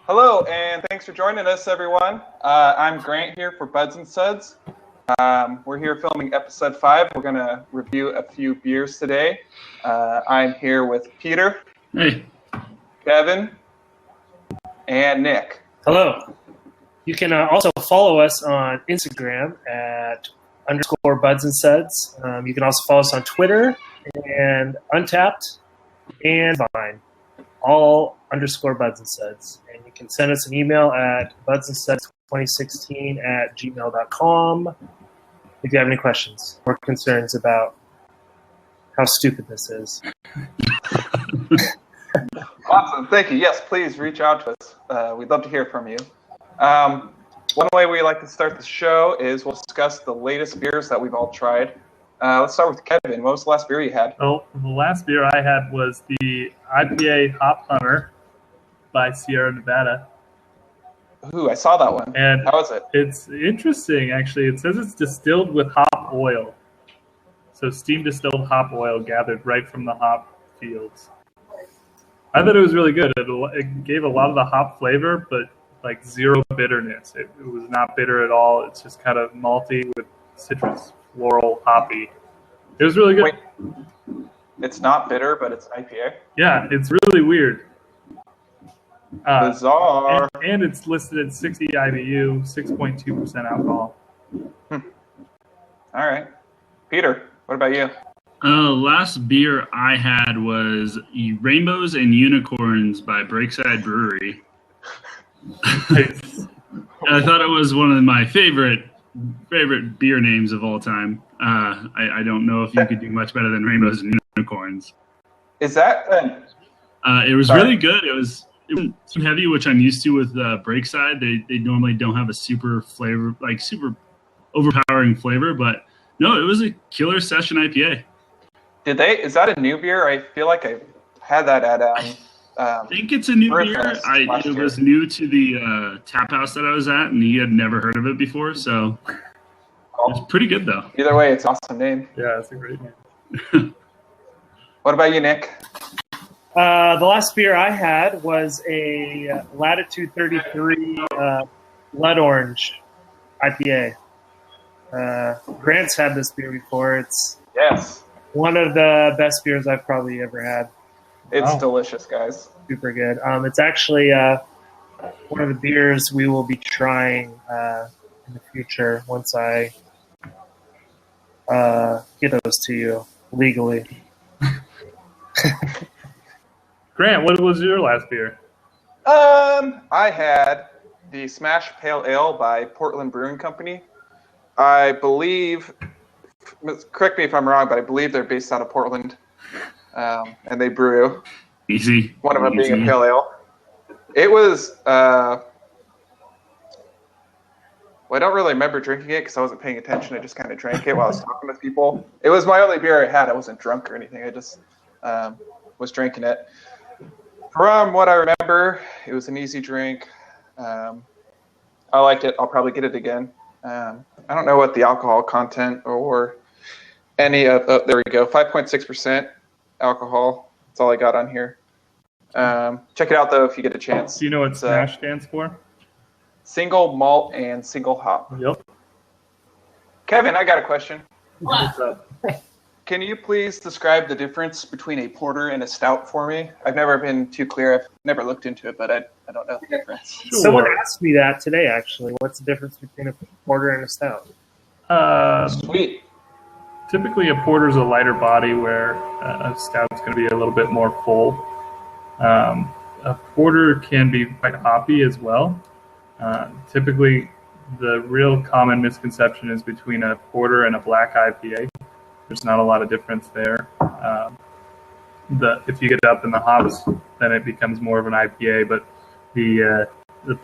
Hello, and thanks for joining us, everyone. I'm Grant here for Buds and Suds. We're here filming episode 5. We're going to review a few beers today. I'm here with Peter. Hey. Kevin. And Nick. Hello. You can also follow us on Instagram at _Buds&Suds. You can also follow us on Twitter and Untapped and Vine. All _Buds&Suds. And you can send us an email at budsandsuds2016@gmail.com if you have any questions or concerns about how stupid this is. Awesome. Thank you. Yes, please reach out to us. We'd love to hear from you. One way we like to start the show is we'll discuss the latest beers that we've all tried. Let's start with Kevin. What was the last beer you had? Oh, the last beer I had was the IPA Hop Hunter by Sierra Nevada. Ooh, I saw that one. And how is it? It's interesting, actually. It says it's distilled with hop oil. So steam distilled hop oil gathered right from the hop fields. I thought it was really good. It gave a lot of the hop flavor, but like zero bitterness. It was not bitter at all. It's just kind of malty with citrus, floral, hoppy. It was really good. Wait, it's not bitter, but it's an IPA? Yeah, it's really weird. Bizarre. And it's listed at 60 IBU, 6.2% alcohol. All right. Peter, what about you? Last beer I had was Rainbows and Unicorns by Breakside Brewery. I thought it was one of my favorite beer names of all time. I don't know if you could do much better than Rainbows and Unicorns. Is that it was really good. It wasn't too heavy, which I'm used to with Breakside. They normally don't have a super flavor, like super overpowering flavor, but no, it was a killer session IPA. Is that a new beer? I feel like I had that at I think it's a new beer. It was new to the tap house that I was at, and he had never heard of it before, so it's pretty good, though. Either way, it's an awesome name. Yeah, it's a great name. What about you, Nick? The last beer I had was a Latitude 33 Blood Orange IPA. Grant's had this beer before. It's one of the best beers I've probably ever had. It's delicious, guys. Super good. It's actually one of the beers we will be trying in the future once I get those to you legally. Grant, what was your last beer? I had the Smash Pale Ale by Portland Brewing Company. I believe, correct me if I'm wrong, but I believe they're based out of Portland, and they brew. Easy. One of them being a pale ale. It was, well, I don't really remember drinking it because I wasn't paying attention. I just kind of drank it while I was talking with people. It was my only beer I had. I wasn't drunk or anything. I just was drinking it. From what I remember, it was an easy drink. I liked it. I'll probably get it again. I don't know what the alcohol content or any of, there we go, 5.6% alcohol. That's all I got on here. Check it out, though, if you get a chance. Do you know what SMASH stands for? Single malt and single hop. Yep. Kevin, I got a question. What's up? Can you please describe the difference between a porter and a stout for me? I've never been too clear. I've never looked into it, but I don't know the difference. Sure. Someone asked me that today, actually. What's the difference between a porter and a stout? Sweet. Typically, a porter is a lighter body, where a stout is going to be a little bit more full. A porter can be quite hoppy as well. Typically, the real common misconception is between a porter and a black IPA. There's not a lot of difference there. If you get up in the hops, then it becomes more of an IPA. But the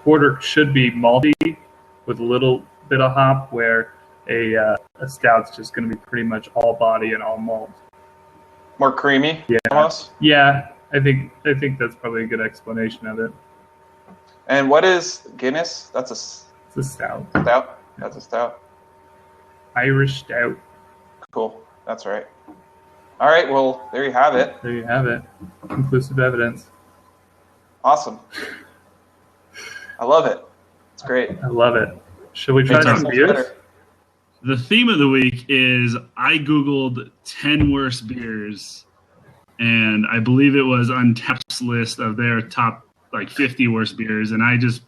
porter should be malty with a little bit of hop, where a stout's just going to be pretty much all body and all malt. More creamy, almost? Yeah, I think that's probably a good explanation of it. And what is Guinness? It's a stout. Stout? That's a stout. Irish stout. Cool. That's right. All right. Well, there you have it. There you have it. Conclusive evidence. Awesome. I love it. It's great. I love it. Should we try Makes some sense beers? better. The theme of the week is I Googled 10 worst beers, and I believe it was Untapped's list of their top 50 worst beers, and I just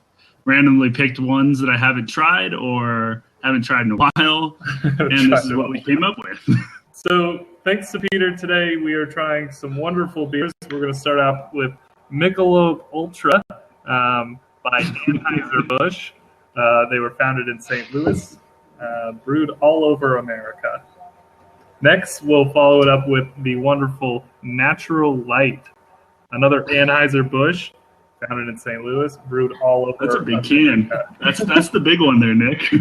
randomly picked ones that I haven't tried or haven't tried in a while, and this is what we came up with. So thanks to Peter today, we are trying some wonderful beers. We're going to start off with Michelob Ultra by Anheuser-Busch. They were founded in St. Louis, brewed all over America. Next, we'll follow it up with the wonderful Natural Light, another Anheuser-Busch, founded in St. Louis, brewed all over That's a big America. can. That's the big one there, Nick.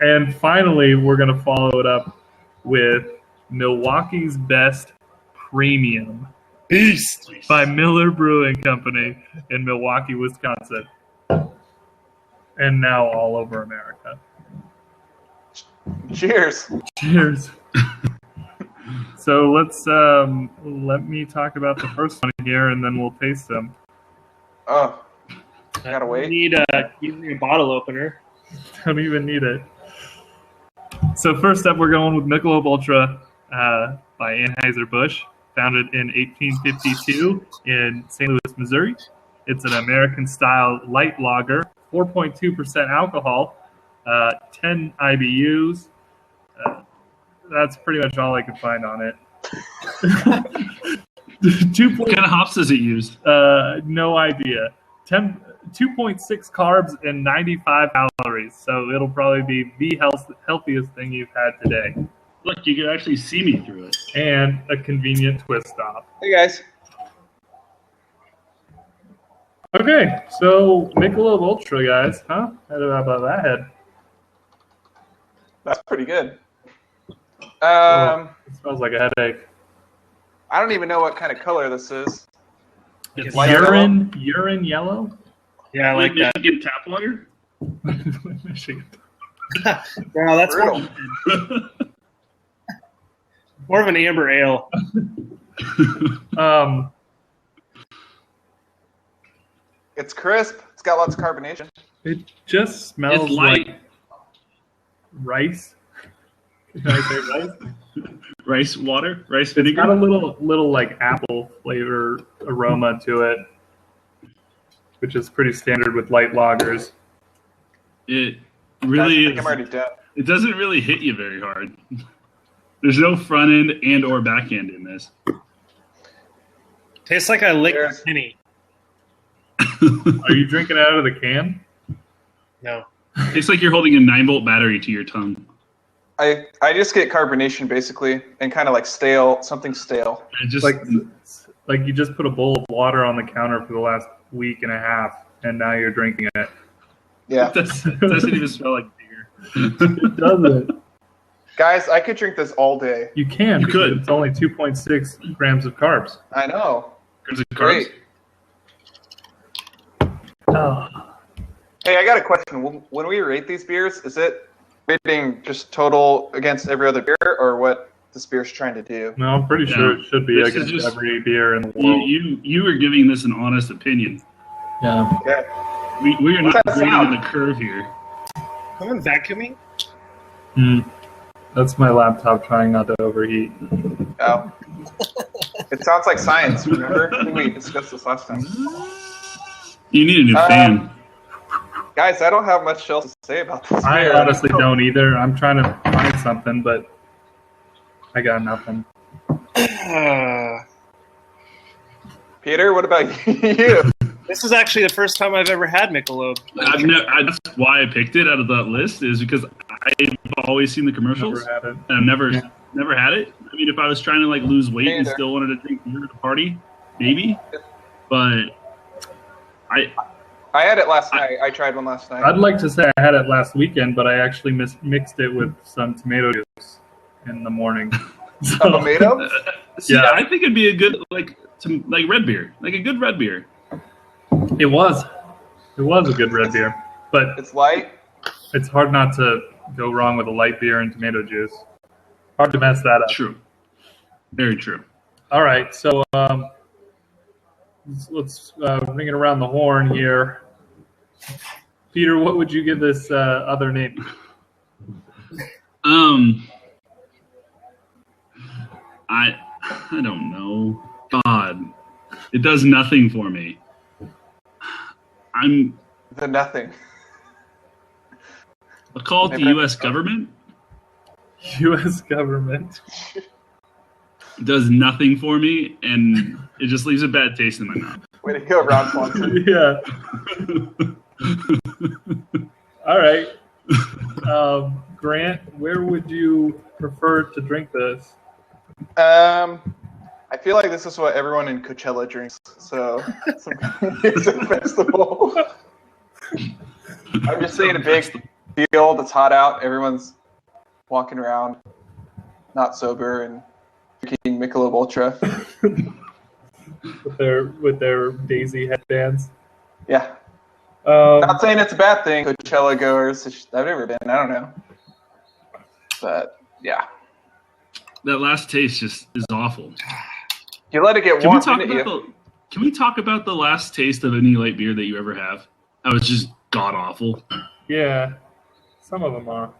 And finally, we're going to follow it up with Milwaukee's Best Premium Beast. by Miller Brewing Company in Milwaukee, Wisconsin. And now all over America. Cheers. Cheers. So let me talk about the first one here, and then we'll taste them. Oh, gotta wait. You need a bottle opener. Don't even need it. So first up, we're going with Michelob Ultra by Anheuser-Busch, founded in 1852 in St. Louis, Missouri. It's an American-style light lager, 4.2% alcohol, 10 IBUs. That's pretty much all I could find on it. What kind of hops does it use? No idea. 2.6 carbs and 95 calories. So it'll probably be the healthiest thing you've had today. Look, you can actually see me through it. And a convenient twist off. Hey guys. Okay, so Michelob Ultra, guys, huh? How about that head? That's pretty good. It smells like a headache. I don't even know what kind of color this is. It's Light Urine yellow? Yeah, I like that. Michigan tap water? Michigan. Wow, that's Brutal. more of an amber ale. It's crisp. It's got lots of carbonation. It just smells It's light. like rice. Can I say rice? Rice water? Rice It's vinegar? got a little like apple flavor aroma to it, which is pretty standard with light lagers. It I really think is. I'm already dead. It doesn't really hit you very hard. There's no front end and or back end in this. Tastes like I licked a Cheers. penny. Are you drinking out of the can? No. It's like you're holding a 9-volt battery to your tongue. I just get carbonation basically and kind of like something stale. It just Like you just put a bowl of water on the counter for the last week and a half, and now you're drinking it. Yeah. it doesn't even smell like beer. It doesn't. Guys, I could drink this all day. You can. You because could. It's only 2.6 grams of carbs. I know. There's a Great. Oh. Hey, I got a question. When we rate these beers, is it rating just total against every other beer, or what this beer's trying to do? No, I'm pretty sure Yeah. it should be This is against just- every beer in the world. You are giving this an honest opinion. Yeah. Okay. We are not What's that grading sound? the curve here. Someone vacuuming? That's my laptop trying not to overheat. Oh. It sounds like science, remember? I think we discussed this last time. You need a new fan. Guys, I don't have much else to say about this I beer. honestly don't either. I'm trying to find something, but I got nothing. Peter, what about you? This is actually the first time I've ever had Michelob. That's why I picked it out of that list, is because I've always seen the commercials. Never had it. And I've never had it. I mean, if I was trying to lose weight Me and either. still wanted to drink beer at a party, maybe. But I had it last night. I tried one last night. I'd like to say I had it last weekend, but I actually mixed it with some tomato juice in the morning. A tomato? see, Yeah. I think it'd be a good like red beer, like a good red beer. It was a good red beer, but It's light. it's hard not to go wrong with a light beer and tomato juice. Hard to mess that up. True, very true. All right, so let's ring it around the horn here. Peter, what would you give this other name? I don't know. God, it does nothing for me. The nothing. I'll call it the U.S. government. U.S. government. It does nothing for me, and it just leaves a bad taste in my mouth. Way to go, Ron Swanson. Yeah. All right. Grant, where would you prefer to drink this? I feel like this is what everyone in Coachella drinks. So, some music festival. I'm just seeing a big field. It's hot out. Everyone's walking around, not sober, and drinking Michelob Ultra. with their Daisy headbands. Yeah. Not saying it's a bad thing, Coachella goers. I've never been. I don't know. But yeah. That last taste just is awful. You let it get warm. Can we talk about the last taste of any light beer that you ever have? That was just god awful. Yeah, some of them are.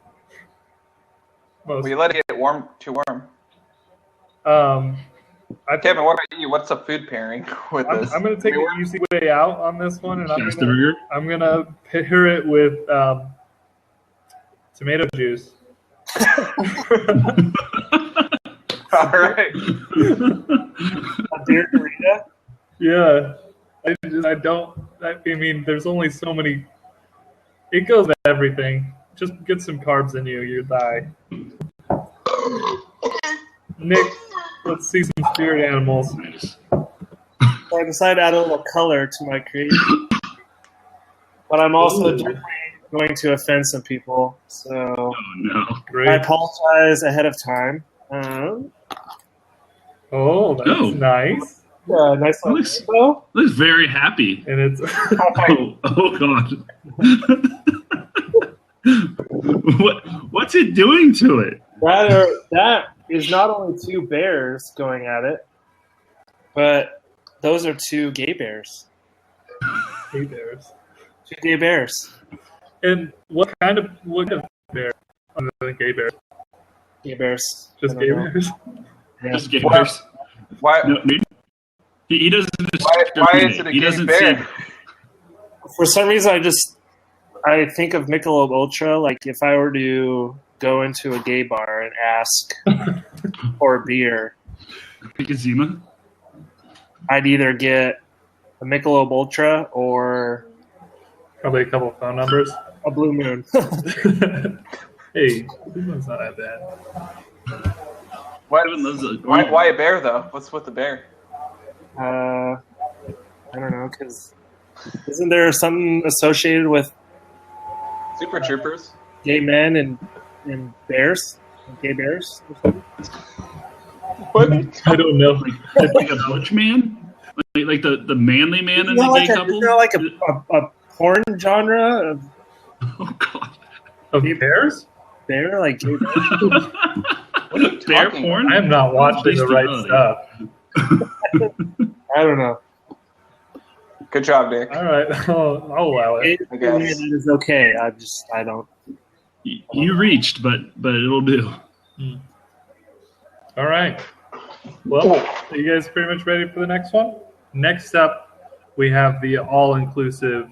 Well, you let it get too warm. Kevin, what about you? What's a food pairing with this? I'm going to take the easy way out on this one, and I'm going to pair it with tomato juice. All right. A beer burrito? Yeah. I mean, there's only so many. It goes with everything. Just get some carbs in you. You die. Nick, let's see some spirit animals. So I decided to add a little color to my creation. But I'm also definitely going to offend some people. So Great. I apologize ahead of time. That's nice. Yeah, nice. Looks very happy. And it's oh god. What's it doing to it? That is not only two bears going at it, but those are two gay bears. Gay bears. Two gay bears. And what kind of bear other than gay bears? Gay bears. Just gay bears? Yeah. Just gay bears. Why? No, he doesn't. Why is it a gay bear? For some reason, I think of Michelob Ultra. Like if I were to go into a gay bar and ask for a beer, Zima? I'd either get a Michelob Ultra or probably a couple of phone numbers. A Blue Moon. Hey, Blue Moon's not that bad. Why a bear though? What's with the bear? I don't know, because isn't there something associated with Super Troopers? Gay men and bears? Gay bears? What? I don't know. Like a butch man? Like the manly man in the gay couple? Is there like a porn genre of... Oh, God. Of bears? Bear? Like gay bears? What are you bear talking porn? about? I'm not watching the right stuff. I don't know. Good job, Nick. All right, I'll allow it. I guess. It is okay. I don't. You reached, but it'll do. All right. Well, are you guys pretty much ready for the next one? Next up, we have the all-inclusive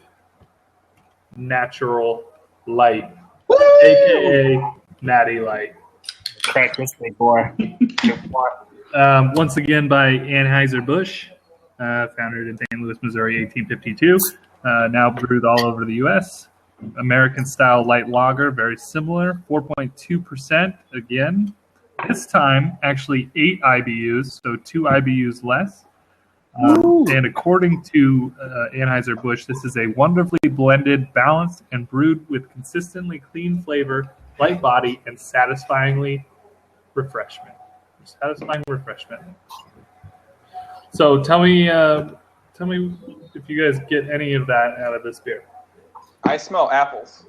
natural light, a.k.a. Natty Light. Crack this big boy. Once again by Anheuser-Busch, founded in St. Louis, Missouri, 1852. Now brewed all over the U.S. American-style light lager, very similar, 4.2% again. This time, actually 8 IBUs, so 2 IBUs less. And according to Anheuser-Busch, this is a wonderfully blended, balanced, and brewed with consistently clean flavor, light body, and satisfying refreshment. So tell me if you guys get any of that out of this beer. I smell apples.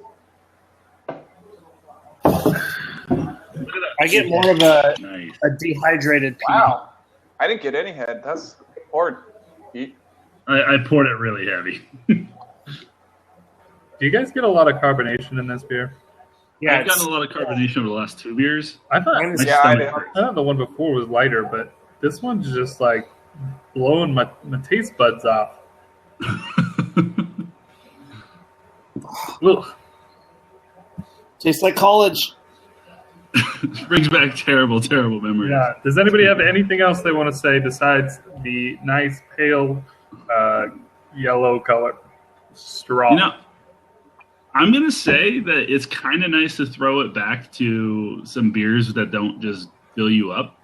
I get more of a dehydrated pea. Wow. I didn't get any head. That's poured. I poured it really heavy. Do you guys get a lot of carbonation in this beer? Yeah, I've gotten a lot of carbonation over the last 2 beers. I thought I the one before was lighter, but this one's just like blowing my taste buds off. Ugh. tastes like college. Brings back terrible, terrible memories. Yeah. Does anybody have anything else they want to say besides the nice pale yellow color straw? You know, I'm going to say that it's kind of nice to throw it back to some beers that don't just fill you up.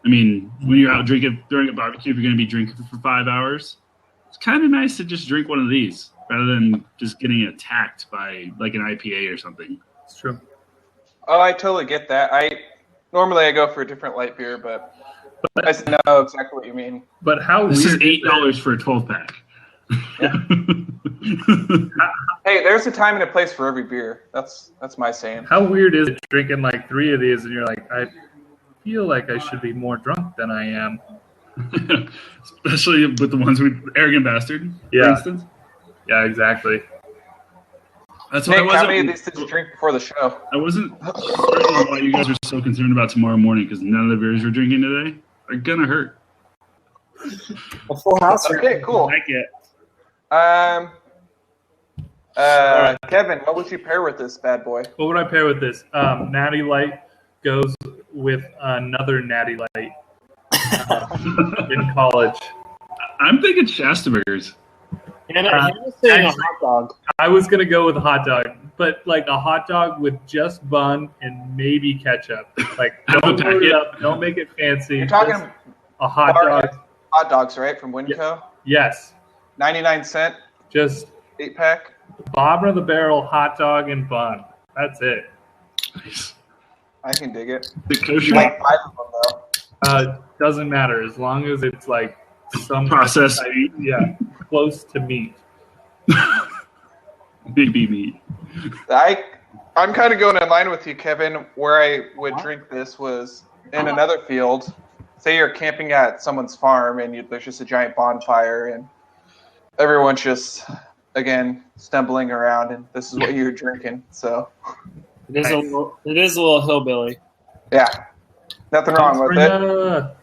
I mean, when you're out drinking during a barbecue, if you're going to be drinking for 5 hours, it's kind of nice to just drink one of these rather than just getting attacked by like an IPA or something. It's true. Oh, I totally get that. Normally I go for a different light beer, but I know exactly what you mean. But how This weird is $8 for a 12-pack. Yeah. Hey, there's a time and a place for every beer. That's my saying. How weird is it drinking like 3 of these and you're like, I feel like I should be more drunk than I am. Especially with the ones with Arrogant Bastard, Yeah. for instance. Yeah, exactly. That's what Nick, how many of these did you drink before the show? I wasn't certain why you guys are so concerned about tomorrow morning because none of the beers we're drinking today are going to hurt. A full house. Okay, cool. I like it. Kevin, what would you pair with this bad boy? What would I pair with this? Natty Light goes with another Natty Light in college. I'm thinking Shasta Burgers. And I was saying a hot dog. I was going to go with a hot dog, but like a hot dog with just bun and maybe ketchup. Like, don't load it up. Don't make it fancy. You're talking Just a hot dog. hot dogs, right? From Winco? Yes. 99-cent, Just 8-pack. bottom of the barrel hot dog and bun. That's it. Nice. I can dig it. The kosher Like 5 of them, though. Doesn't matter as long as it's like some processed meat. Yeah, close to meat. Big B meat. I'm kind of going in line with you, Kevin. Where I would drink this was in another field. Say you're camping at someone's farm and there's just a giant bonfire and everyone's just, again, stumbling around and this is what you're drinking. So It is a little hillbilly. yeah, nothing wrong with it.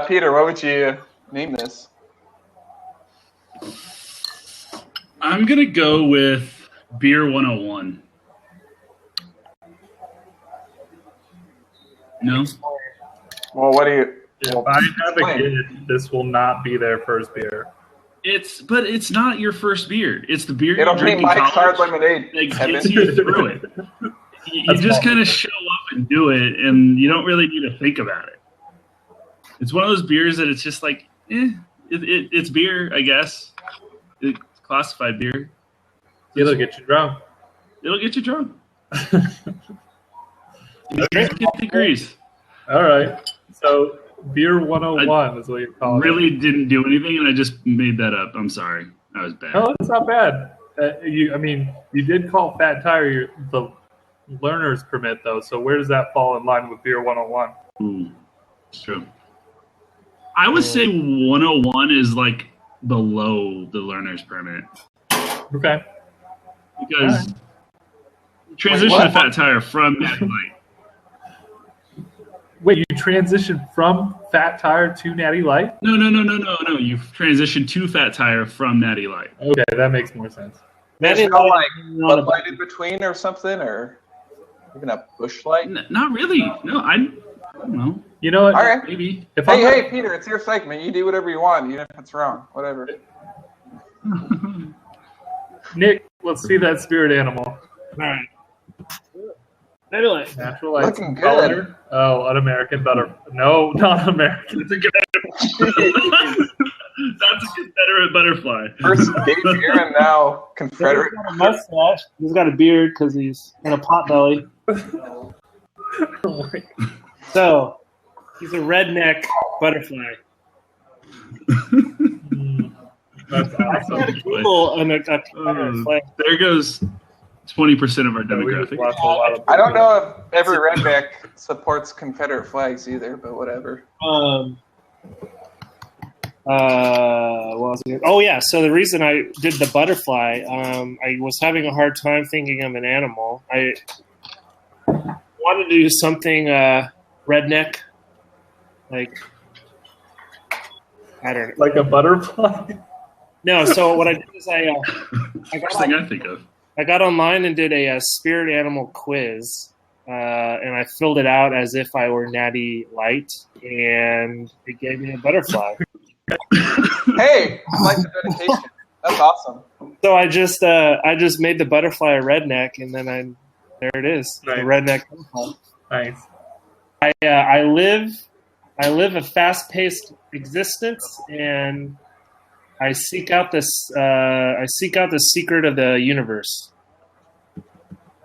Peter, what would you name this? I'm going to go with Beer 101. No? Well, what do you? If well, I have a explain. kid, this will not be their first beer. But it's not your first beer. It's the beer It'll you be drink in Mike's Hard college Lemonade, that Kevin. gets you through it. You just kind of show up and do it, and you don't really need to think about it. It's one of those beers that it's just like, it's beer, I guess. It's classified beer. It'll get you drunk. It'll get you drunk. 50 degrees. All right. So Beer 101 is what you're calling Really it. didn't do anything, and I just made that up. I'm sorry. That was bad. No, that's not bad. You did call Fat Tire the learner's permit, though. So where does that fall in line with Beer 101? Ooh, it's true. I would say 101 is like below the learner's permit. Okay. Because transition to Fat Tire from Natty Light. Wait, you transitioned from Fat Tire to Natty Light? No. You've transitioned to Fat Tire from Natty Light. Okay, that makes more sense. There's no like Bud Light in between or something, or even a Busch Light. Not really. No, I don't know. You know what? All right. Maybe. Hey, Peter, it's your segment. You do whatever you want, even if it's wrong. Whatever. Nick, let's see that spirit animal. All right. Anyway, Natural Lights. Looking good. Color. Oh, un-American butter. No, not American. That's a Confederate butterfly. First gay beer and now Confederate. he's got a mustache. He's got a beard because he's in a pot belly. So he's a redneck butterfly. That's awesome. Google a Confederate flag. There goes 20% of our We just demographic. watched a lot of I don't know if every redneck supports Confederate flags either, but whatever. What was it? Oh yeah. So the reason I did the butterfly, I was having a hard time thinking of an animal. I wanted to do something redneck, like I don't know, Like a butterfly? No. So what I did is I First thing I think of. I got online and did a spirit animal quiz, and I filled it out as if I were Natty Light, and it gave me a butterfly. Hey, I like the dedication. That's awesome. So I just made the butterfly a redneck, and then there it is, Nice. the redneck butterfly. Nice. I live a fast-paced existence, and I seek out the secret of the universe.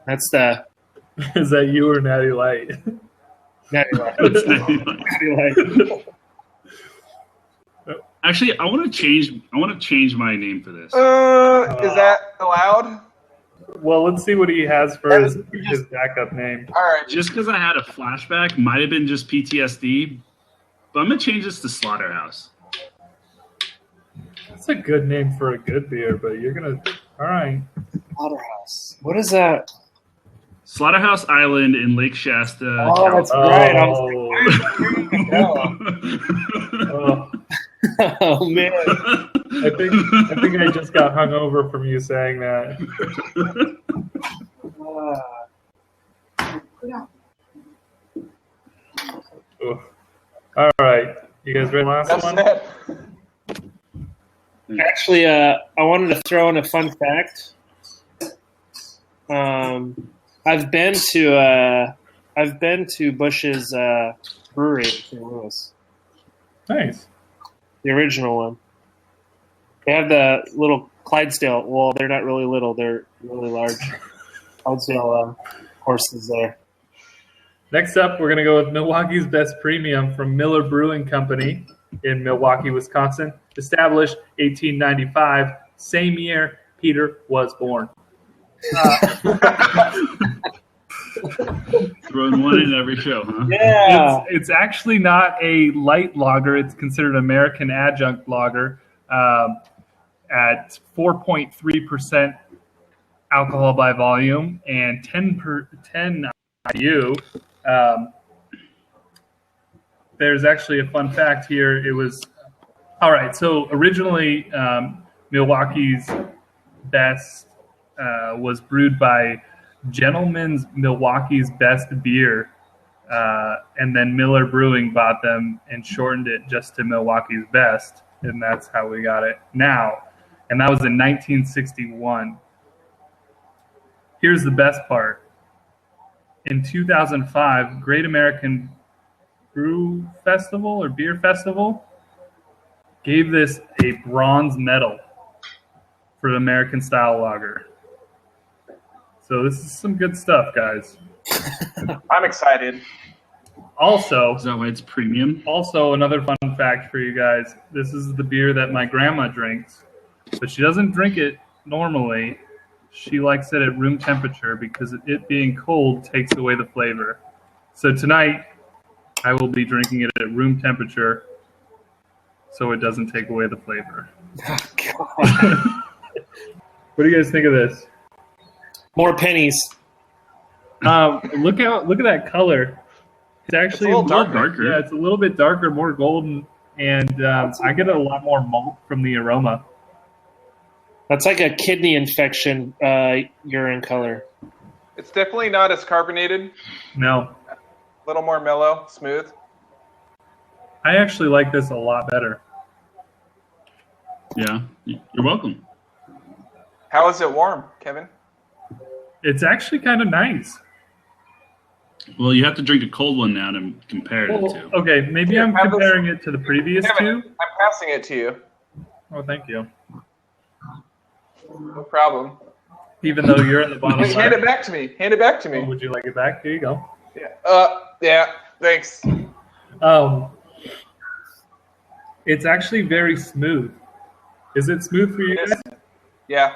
That's the Is that you or Natty Light? Natty Light. It's Natty Light. Actually, I want to change my name for this. Is that allowed? Well, let's see what he has for his backup name. All right. Just because I had a flashback, might have been just PTSD, but I'm gonna change this to Slaughterhouse. That's a good name for a good beer, but you're gonna. All right. Slaughterhouse. What is that? Slaughterhouse Island in Lake Shasta. Oh, that's right. I was Oh, oh man. I think I just got hung over from you saying that. Oof. All right, you guys ready? Last That's one. it. Actually, I wanted to throw in a fun fact. I've been to Bush's brewery in St. Louis, Nice. the original one. They have the little Clydesdale. Well, they're not really little; they're really large. Clydesdale horses there. Next up, we're gonna go with Milwaukee's Best Premium from Miller Brewing Company in Milwaukee, Wisconsin. Established 1895, same year Peter was born. Throwing one in every show, huh? Yeah. It's actually not a light lager. It's considered American adjunct lager at 4.3% alcohol by volume and 10 IU. There's actually a fun fact here. It was all right. So originally, Milwaukee's Best was brewed by Gentleman's Milwaukee's Best Beer, and then Miller Brewing bought them and shortened it just to Milwaukee's Best, and that's how we got it now. And that was in 1961. Here's the best part. In 2005, Great American Brew Festival or Beer Festival gave this a bronze medal for the American style lager. So this is some good stuff, guys. I'm excited. Also, Is that why it's premium? another fun fact for you guys. This is the beer that my grandma drinks, but she doesn't drink it normally. She likes it at room temperature because it being cold takes away the flavor. So tonight, I will be drinking it at room temperature so it doesn't take away the flavor. What do you guys think of this? More pennies. Look at that color. It's actually It's a little darker. Yeah, it's a little bit darker, more golden, and I get a lot more malt from the aroma. That's like a kidney infection urine color. It's definitely not as carbonated. No, A little more mellow, smooth. I actually like this a lot better. Yeah. You're welcome. How is it warm, Kevin? It's actually kind of nice. Well, you have to drink a cold one now to compare it to. Okay, maybe Here, I'm have comparing it to the previous Kevin, two. I'm passing it to you. Oh, thank you. No problem. Even though you're in the bottom Hand left. it back to me. Hand it back to Oh, me. would you like it back? Here you go. Yeah, thanks. It's actually very smooth. Is it smooth for you It guys? is. Yeah.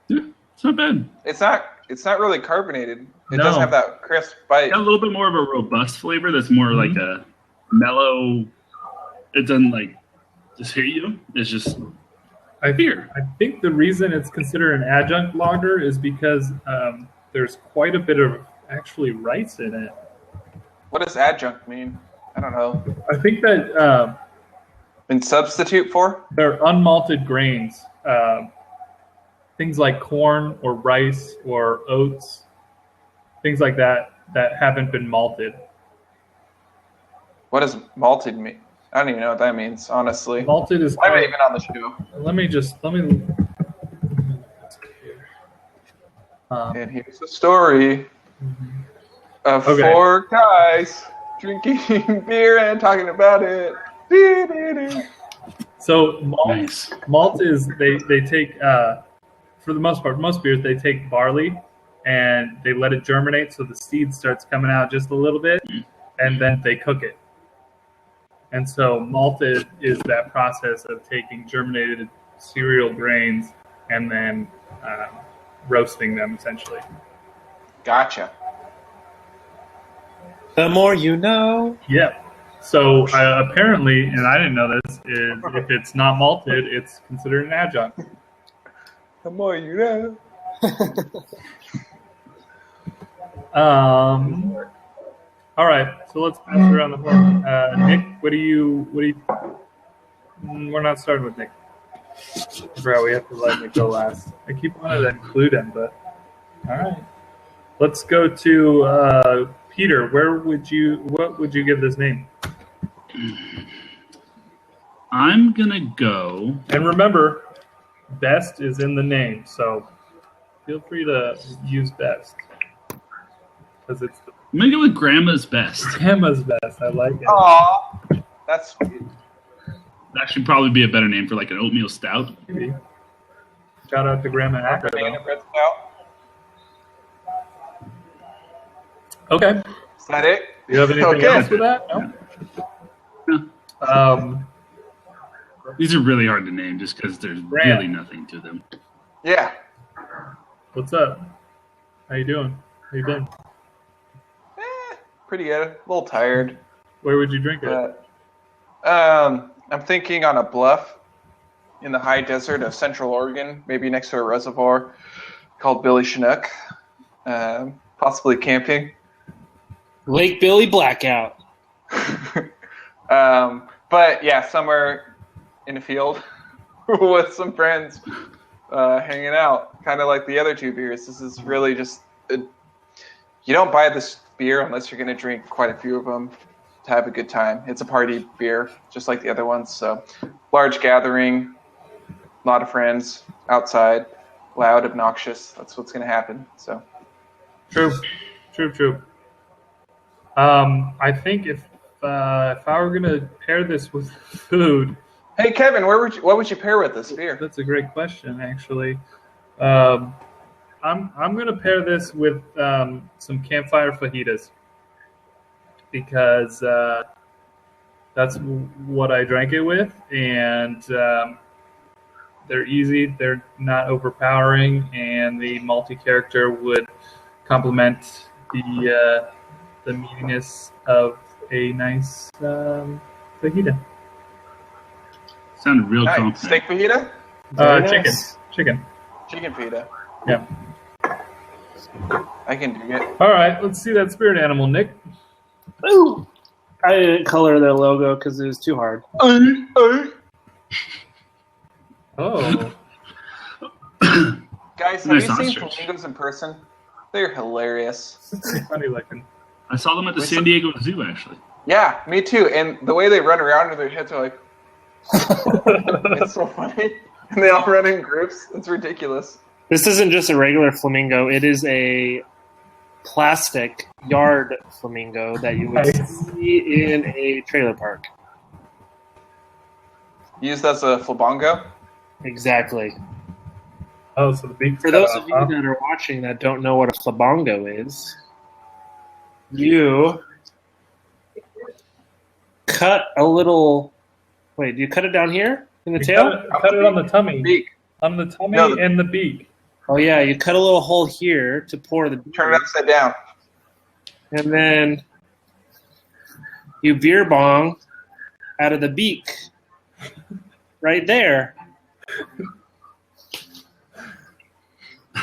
Yeah, it's not bad. It's not really carbonated. It No. does have that crisp bite. Got a little bit more of a robust flavor that's more like a mellow. It doesn't like just hit you. It's just I beer. think the reason it's considered an adjunct lager is because there's quite a bit of actually rice in it. What does adjunct mean? I don't know. I think that Been substitute for? they're unmalted grains, things like corn or rice or oats, things like that haven't been malted. What does malted mean? I don't even know what that means, honestly. Malted is. I'm not even on the show. Let me. And here's the story of Okay. 4 guys drinking beer and talking about it. So malt, Nice. malt is they take for the most part, most beers they take barley and they let it germinate so the seed starts coming out just a little bit, and then they cook it. And so malted is that process of taking germinated cereal grains and then roasting them, essentially. Gotcha. The more you know. Yeah. So apparently, and I didn't know this, is if it's not malted, it's considered an adjunct. The more you know. All right. So let's pass it around the horn. Nick, what do you? We're not starting with Nick. I forgot we have to let Nick go last. I keep wanting to include him, but all right. Let's go to Peter. What would you give this name? I'm gonna go. And remember, best is in the name, so feel free to use best because it's I'm gonna go with Grandma's Best. Grandma's best. I like it. Aw, that's sweet. That should probably be a better name for like an oatmeal stout. Maybe. Shout out to Grandma Acra. Banana bread stout. Okay. Is that it? Do you have anything Okay. else with that? No. These are really hard to name just because there's really nothing to them. Yeah. What's up? How you doing? How you been? Pretty good. A little tired. Where would you drink it? But, I'm thinking on a bluff in the high desert of Central Oregon, maybe next to a reservoir called Billy Chinook. Possibly camping. Lake Billy Blackout. But yeah, somewhere in a field with some friends hanging out, kind of like the other 2 beers. This is really just you don't buy this beer unless you're going to drink quite a few of them to have a good time. It's a party beer, just like the other ones. So large gathering, a lot of friends outside, loud, obnoxious. That's what's going to happen. So True. I think if I were gonna pair this with food, hey Kevin, what would you pair with this beer? that's a great question. Actually, I'm gonna pair this with some campfire fajitas because that's what I drank it with, and they're easy. They're not overpowering, and the multi-character would complement the meatiness of a nice fajita. Sounded real Nice. confident. Steak fajita? Very Chicken. nice. Chicken. Chicken fajita. Yeah. I can do it. All right, let's see that spirit animal, Nick. Ooh. I didn't color their logo because it was too hard. Oh. Guys, have Nice you seen ostrich. flamingos in person? They're hilarious. Funny looking. I saw them at the San Diego Zoo, actually. Yeah, me too. And the way they run around with their heads are like, it's so funny. And they all run in groups. It's ridiculous. This isn't just a regular flamingo. It is a plastic yard flamingo that you would Nice. see in a trailer park. Used as a flamingo. Exactly. Oh, so the beak. For those of you that are watching that don't know what a flamingo is, you cut a little. Wait, do you cut it down here in the tail? Cut it on the tummy. Beak. On the tummy No, and the beak. Oh yeah, you cut a little hole here to pour the beer, Turn it upside down. and then you beer bong out of the beak. right there.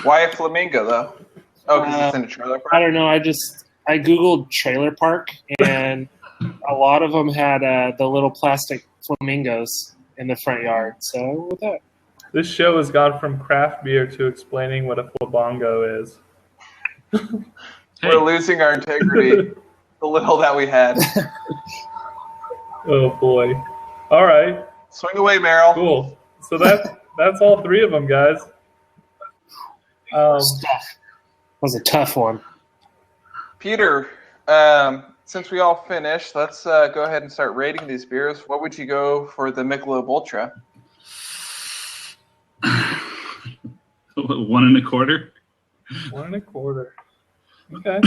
Why a flamingo though? Oh, because it's in a trailer park. I don't know. I googled trailer park, and a lot of them had the little plastic flamingos in the front yard. So I went with that. This show has gone from craft beer to explaining what a flamingo is. We're losing our integrity. The little that we had. Oh boy! All right. Swing away, Meryl. Cool. So that's all three of them, guys. That was a tough one. Peter, since we all finished, let's go ahead and start rating these beers. What would you go for the Michelob Ultra? 1 1/4. 1 1/4. Okay.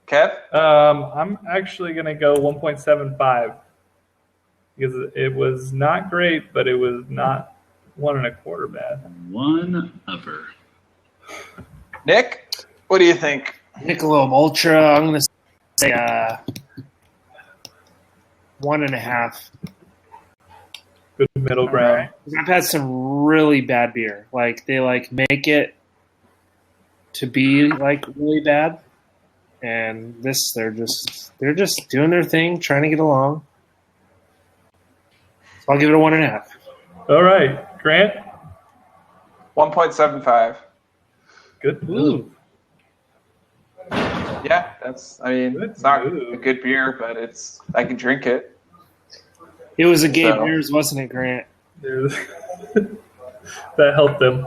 Kev? I'm actually going to go 1.75 because it was not great, but it was not 1 1/4 bad. 1 upper. Nick, what do you think? Michelob Ultra, I'm going to say 1.5. Good middle ground. I've had some really bad beer. Like they make it to be really bad, and they're just doing their thing, trying to get along. So I'll give it a 1.5. All right, Grant. 1.75. Good move. Yeah, it's not a good beer, but I can drink it. It was a Gabe Beers, wasn't it, Grant? That helped them.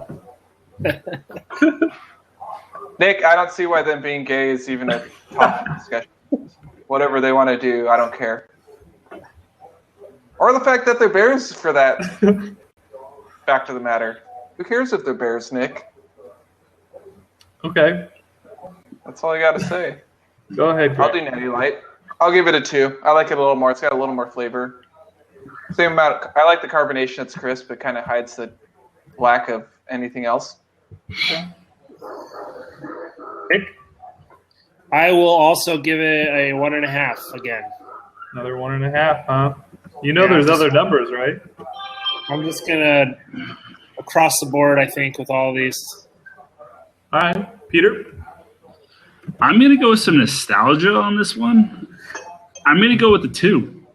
Nick, I don't see why them being gay is even a topic discussion. Whatever they want to do, I don't care. Or the fact that they're bears for that. Back to the matter. Who cares if they're bears, Nick? Okay. That's all I got to say. Go ahead, Grant. I'll do Natty Light. I'll give it a 2. I like it a little more. It's got a little more flavor. Same amount. I like the carbonation. It's crisp. It kind of hides the lack of anything else. I will also give it a 1.5 again. Another 1.5, huh? There's other numbers, right? I'm just gonna across the board. I think with all these. All right, Peter. I'm gonna go with some nostalgia on this one. I'm gonna go with the 2.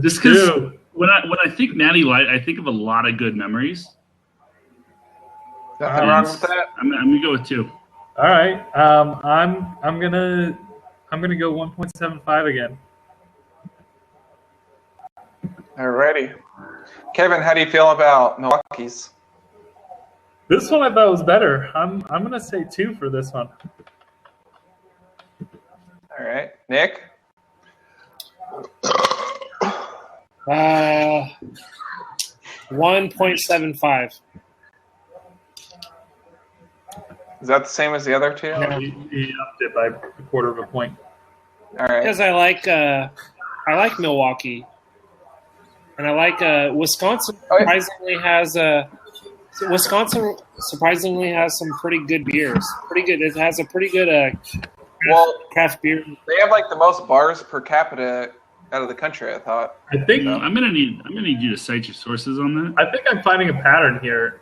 Just because when I think Natty Light, I think of a lot of good memories. Nothing wrong with that. I'm gonna go with 2. All right. I'm gonna go 1.75 again. Alrighty. Kevin, how do you feel about Milwaukee's? This one I thought was better. I'm gonna say 2 for this one. All right, Nick. 1.75. Is that the same as the other 2? No, he upped it by a 1/4 point. All right. Because I like Milwaukee, and I like Wisconsin. Wisconsin surprisingly has some pretty good beers. Pretty good. It has a pretty good craft beer. They have the most bars per capita out of the country, I thought. I think I'm gonna need you to cite your sources on that. I think I'm finding a pattern here.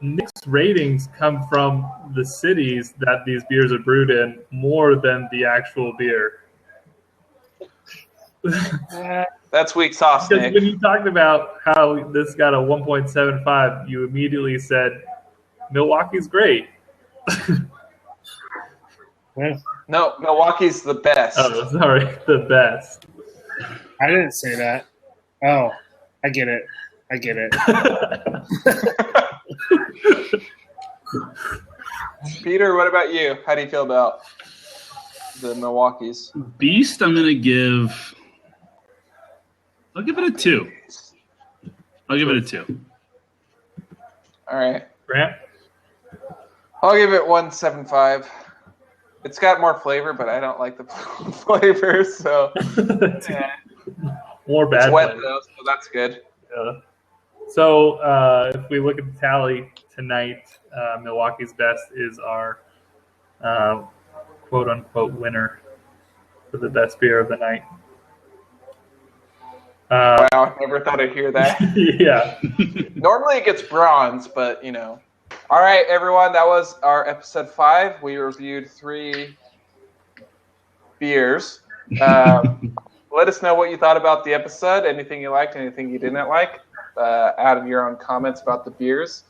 Nick's ratings come from the cities that these beers are brewed in more than the actual beer. That's weak sauce, Because Nick. when you talked about how this got a 1.75, you immediately said Milwaukee's great. No, Milwaukee's the best. Oh, sorry, the best. I didn't say that. Oh, I get it. Peter, what about you? How do you feel about the Milwaukee's? Beast, I'll give it a 2. I'll give it a 2. All right. Grant? I'll give it 1.75. It's got more flavor, but I don't like the flavor, so yeah. More bad. It's wet flavor. though, so that's good. Yeah. So if we look at the tally tonight, Milwaukee's Best is our quote-unquote winner for the best beer of the night. Wow, never thought I'd hear that. Yeah. Normally it gets bronze, but you know. All right, everyone, that was our episode 5. We reviewed 3 beers. Let us know what you thought about the episode. Anything you liked, anything you didn't like. Add your own comments about the beers.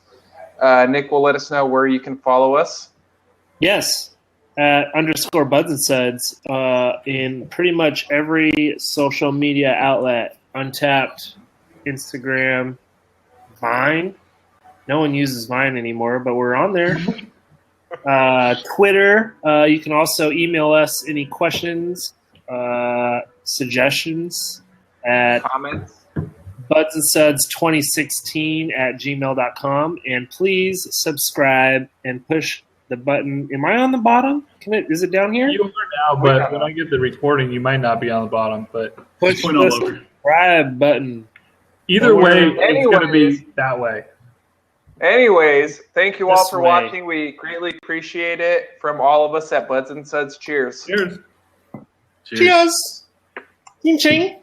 Nick will let us know where you can follow us. Yes, at _Buds&Suds in pretty much every social media outlet. Untapped, Instagram, Vine. No one uses Vine anymore, but we're on there. Twitter. You can also email us any questions, suggestions at Comments. budsandsuds2016@gmail.com. And please subscribe and push the button. Am I on the bottom? Is it down here? You are now, but when I get the recording, you might not be on the bottom. But Push Point the all over. subscribe button. either way, it's Anyways. going to be that way. Anyways, thank you all This for way. watching. We greatly appreciate it from all of us at Buds and Suds. Cheers. Cheers. Cheers. Cheers. Ching ching.